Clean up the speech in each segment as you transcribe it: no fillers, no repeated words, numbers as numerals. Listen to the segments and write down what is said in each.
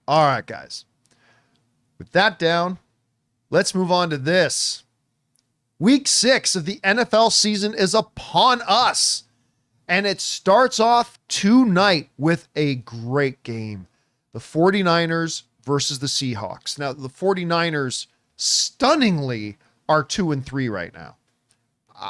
All right, guys. With that down, let's move on to this. Week 6 of the NFL season is upon us. And it starts off tonight with a great game. The 49ers versus the Seahawks. Now, the 49ers stunningly are 2-3 right now.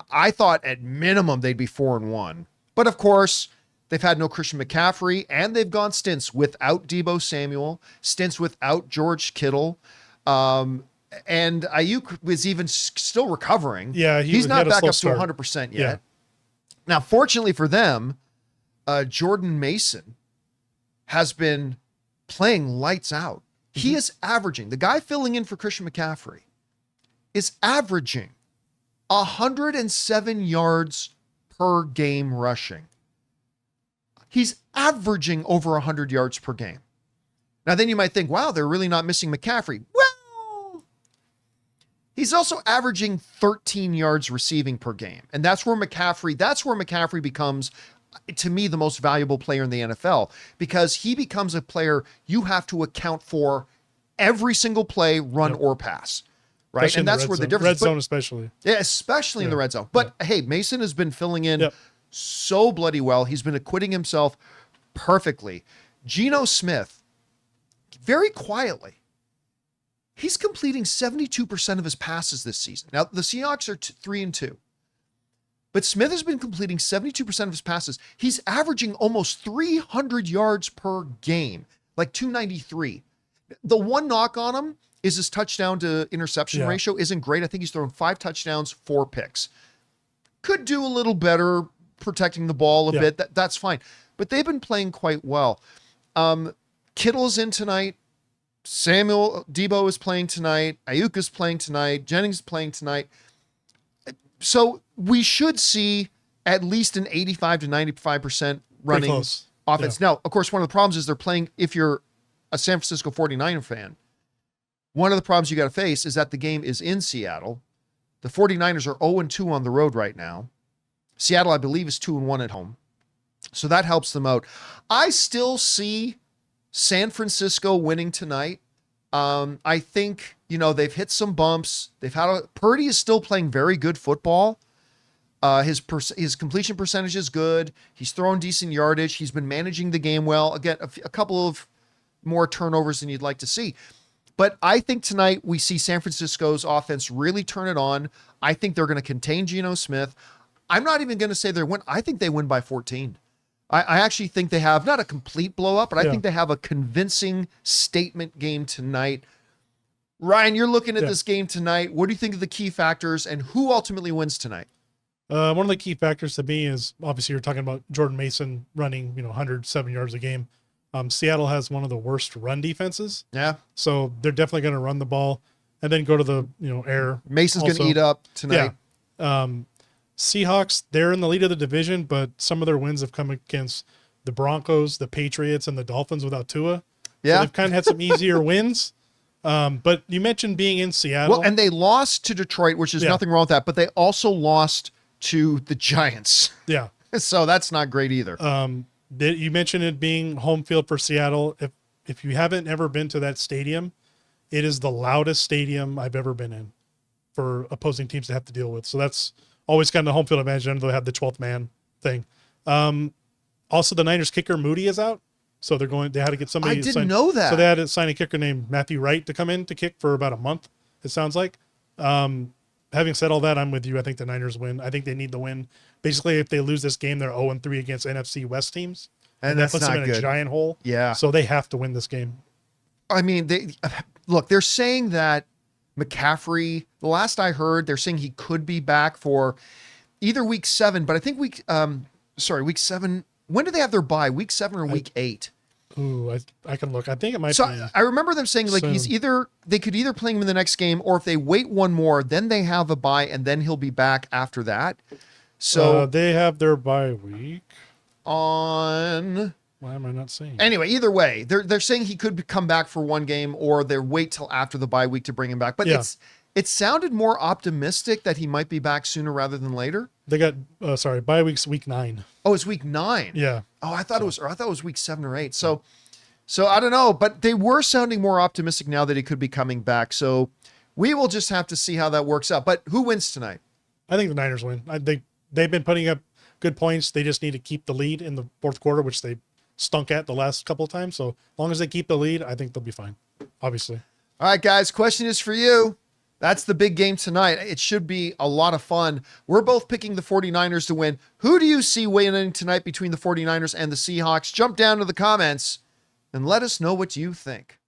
I thought at minimum they'd be 4-1. But of course, they've had no Christian McCaffrey, and they've gone stints without Deebo Samuel, stints without George Kittle. And Ayuk was even still recovering. Yeah, he's not back up to start. 100% yet. Yeah. Now, fortunately for them, Jordan Mason has been playing lights out. He is averaging, the guy filling in for Christian McCaffrey is averaging 107 yards per game rushing. He's averaging over 100 yards per game. Now, then you might think, wow, they're really not missing McCaffrey. Well, he's also averaging 13 yards receiving per game. And that's where McCaffrey becomes, to me, the most valuable player in the NFL, because he becomes a player you have to account for every single play, run or pass. Right. Especially and that's where the difference. Red zone, especially. Yeah, especially in the red zone. But hey, Mason has been filling in so bloody well. He's been acquitting himself perfectly. Geno Smith, very quietly, he's completing 72% of his passes this season. Now, the Seahawks are 3-2. But Smith has been completing 72% of his passes. He's averaging almost 300 yards per game, like 293. The one knock on him is his touchdown to interception ratio isn't great. I think he's thrown 5 touchdowns, 4 picks. Could do a little better protecting the ball a bit. That's fine. But they've been playing quite well. Kittle's in tonight. Deebo is playing tonight. Ayuk is playing tonight. Jennings is playing tonight. So we should see at least an 85 to 95% running offense. Now, of course, one of the problems is they're playing, if you're a San Francisco 49er fan, one of the problems you got to face is that the game is in Seattle. The 49ers are 0-2 on the road right now. Seattle, I believe, is 2-1 at home. So that helps them out. I still see San Francisco winning tonight. I think, they've hit some bumps. Purdy is still playing very good football. His completion percentage is good. He's throwing decent yardage. He's been managing the game well. Again, a couple of more turnovers than you'd like to see. But I think tonight we see San Francisco's offense really turn it on. I think they're going to contain Geno Smith. I'm not even going to say they win. I think they win by 14. I actually think they have not a complete blow up, but I think they have a convincing statement game tonight. Ryan, you're looking at this game tonight. What do you think of the key factors and who ultimately wins tonight? One of the key factors to me is obviously you're talking about Jordan Mason running, 107 yards a game. Seattle has one of the worst run defenses. Yeah. So they're definitely going to run the ball and then go to the, air. Mason's going to eat up tonight. Yeah. Seahawks, they're in the lead of the division, but some of their wins have come against the Broncos, the Patriots, and the Dolphins without Tua. Yeah. So they've kind of had some easier wins. But you mentioned being in Seattle. Well, and they lost to Detroit, which is nothing wrong with that, but they also lost to the Giants. Yeah. So that's not great either. You mentioned it being home field for Seattle. If you haven't ever been to that stadium, it is the loudest stadium I've ever been in for opposing teams to have to deal with. So that's always kind of the home field advantage. And they'll have the 12th man thing. Also, the Niners kicker Moody is out. So they had to get somebody. I didn't know that. So they had to sign a kicker named Matthew Wright to come in to kick for about a month, it sounds like. Having said all that, I'm with you. I think the Niners win. I think they need the win. Basically, if they lose this game, they're 0-3 against NFC West teams. And that puts them in a giant hole. Yeah. So they have to win this game. I mean, they're saying that McCaffrey, the last I heard, they're saying he could be back for either week 7, but I think week 7. When do they have their bye? Week 7 or week 8? Ooh, I can look. I think it might be. I remember them saying like they could either play him in the next game, or if they wait one more, then they have a bye and then he'll be back after that. So they have their bye week on. Why am I not seeing? Anyway, either way, they're saying he could come back for one game, or they wait till after the bye week to bring him back. But it sounded more optimistic that he might be back sooner rather than later. They got bye week's week 9. Oh, it's week 9. Yeah. Oh, I thought it was week 7 or 8. So So I don't know, but they were sounding more optimistic now that he could be coming back. So we will just have to see how that works out. But who wins tonight? I think the Niners win. I think they've been putting up good points. They just need to keep the lead in the fourth quarter, which they stunk at the last couple of times. So as long as they keep the lead, I think they'll be fine, obviously. All right, guys, question is for you. That's the big game tonight. It should be a lot of fun. We're both picking the 49ers to win. Who do you see winning tonight between the 49ers and the Seahawks? Jump down to the comments and let us know what you think.